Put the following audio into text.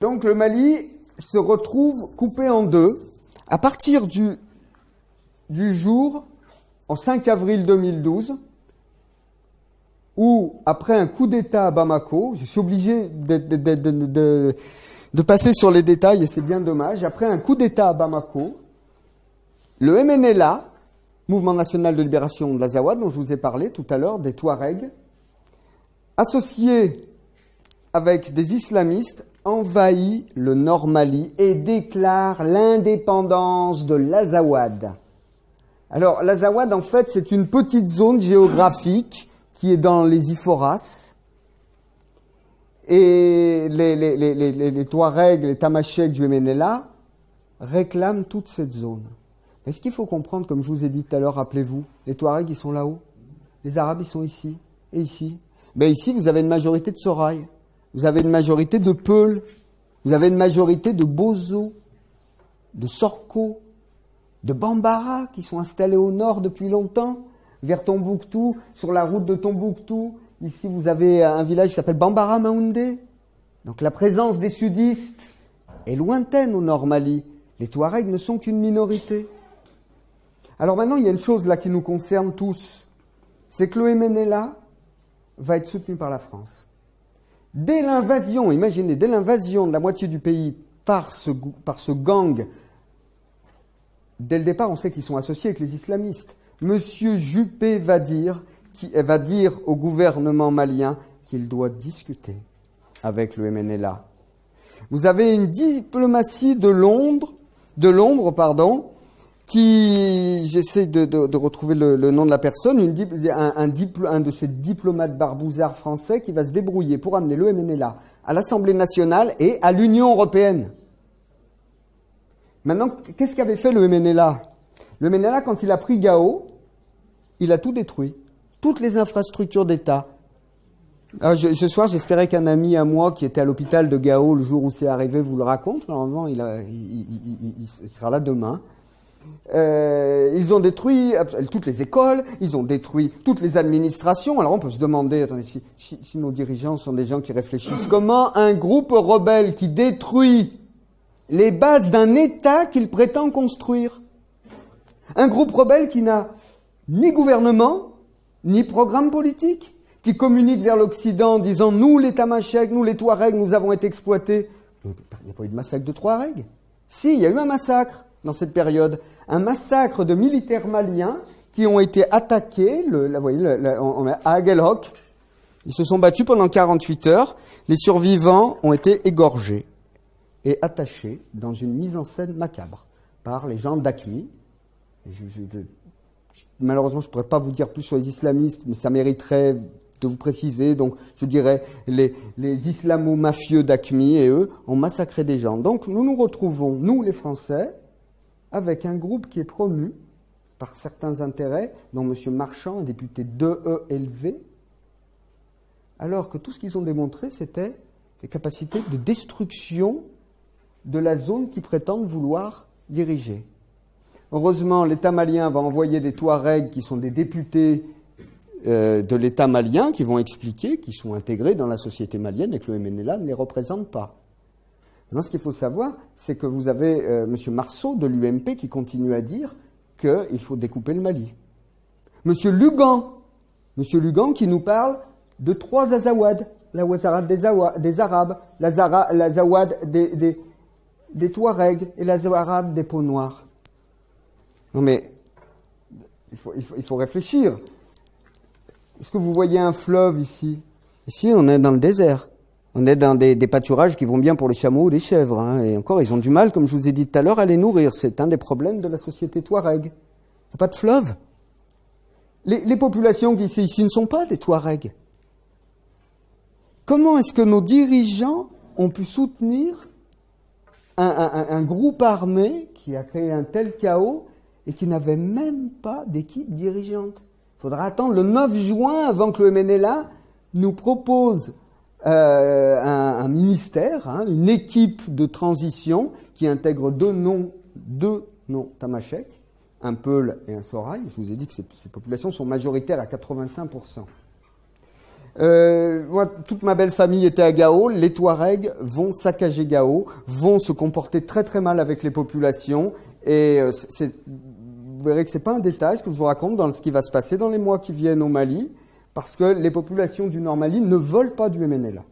Donc le Mali se retrouve coupé en deux à partir du jour, en 5 avril 2012, où, après un coup d'État à Bamako, je suis obligé de passer sur les détails et c'est bien dommage, après un coup d'État à Bamako, le MNLA, Mouvement National de Libération de l'Azawad, dont je vous ai parlé tout à l'heure, des Touaregs, associés avec des islamistes, envahit le Nord Mali et déclare l'indépendance de l'Azawad. Alors, l'Azawad, en fait, c'est une petite zone géographique qui est dans les Iforas. Et les Touaregs, les Tamasheks du MNLA réclament toute cette zone. Mais ce qu'il faut comprendre, comme je vous ai dit tout à l'heure, rappelez-vous, les Touaregs, ils sont là-haut. Les Arabes, ils sont ici. Et ici. Ben ici, vous avez une majorité de Soraï. Vous avez une majorité de Peul. Vous avez une majorité de Bozo, de Sorko, de Bambara, qui sont installés au nord depuis longtemps, vers Tombouctou, sur la route de Tombouctou. Ici, vous avez un village qui s'appelle Bambara Maoundé. Donc la présence des sudistes est lointaine au nord Mali. Les Touaregs ne sont qu'une minorité. Alors maintenant, il y a une chose là qui nous concerne tous. C'est que le MNLA va être soutenu par la France. Dès l'invasion, imaginez, dès l'invasion de la moitié du pays par ce gang, dès le départ, on sait qu'ils sont associés avec les islamistes. Monsieur Juppé va dire au gouvernement malien qu'il doit discuter avec le MNLA. Vous avez une diplomatie de l'ombre, qui, j'essaie de retrouver le nom de la personne, un de ces diplomates barbouzards français qui va se débrouiller pour amener le MNLA à l'Assemblée nationale et à l'Union européenne. Maintenant, qu'est-ce qu'avait fait le MNLA ? Le MNLA, quand il a pris Gao, il a tout détruit. Toutes les infrastructures d'État. Alors, ce soir, j'espérais qu'un ami à moi qui était à l'hôpital de Gao le jour où c'est arrivé vous le raconte. Normalement, il sera là demain. Ils ont détruit toutes les écoles, ils ont détruit toutes les administrations. Alors on peut se demander, attendez, si nos dirigeants sont des gens qui réfléchissent, comment un groupe rebelle qui détruit les bases d'un État qu'il prétend construire, un groupe rebelle qui n'a ni gouvernement, ni programme politique, qui communique vers l'Occident en disant « Nous, les Tamasheks, nous, les Touaregs, nous avons été exploités ». Il n'y a pas eu de massacre de Touaregs. Si, il y a eu un massacre dans cette période. Un massacre de militaires maliens qui ont été attaqués, à Aguelhok. Ils se sont battus pendant 48 heures. Les survivants ont été égorgés et attachés dans une mise en scène macabre par les gens d'AQMI. Malheureusement, je ne pourrais pas vous dire plus sur les islamistes, mais ça mériterait de vous préciser. Donc, je dirais, les islamo-mafieux d'AQMI et eux ont massacré des gens. Donc, nous nous retrouvons, nous les Français, avec un groupe qui est promu par certains intérêts, dont M. Marchand, un député d'EELV, alors que tout ce qu'ils ont démontré, c'était les capacités de destruction de la zone qu'ils prétendent vouloir diriger. Heureusement, l'État malien va envoyer des Touaregs qui sont des députés de l'État malien, qui vont expliquer qu'ils sont intégrés dans la société malienne et que le MNLA ne les représente pas. Maintenant, ce qu'il faut savoir, c'est que vous avez M. Marceau de l'UMP qui continue à dire qu'il faut découper le Mali. M. Lugan qui nous parle de 3 Azawad, l'Azawad des Arabes, l'Azawad des Touaregs et l'Azawad des peaux noires. Non mais, il faut réfléchir. Est-ce que vous voyez un fleuve ici ? Ici, on est dans le désert. On est dans des pâturages qui vont bien pour les chameaux ou les chèvres. Hein. Et encore, ils ont du mal, comme je vous ai dit tout à l'heure, à les nourrir. C'est un des problèmes de la société Touareg. Il n'y a pas de fleuve. Les populations qui sont ici ne sont pas des Touaregs. Comment est-ce que nos dirigeants ont pu soutenir un groupe armé qui a créé un tel chaos et qui n'avait même pas d'équipe dirigeante ? Il faudra attendre le 9 juin avant que le MNLA nous propose un ministère, une équipe de transition qui intègre deux noms Tamashek, un Peul et un Soraï. Je vous ai dit que ces populations sont majoritaires à 85%. Moi, toute ma belle famille était à Gao. Les Touaregs vont saccager Gao, vont se comporter très très mal avec les populations. Et vous verrez que c'est pas un détail ce que je vous raconte dans ce qui va se passer dans les mois qui viennent au Mali, parce que les populations du Nord Mali ne veulent pas du MNLA.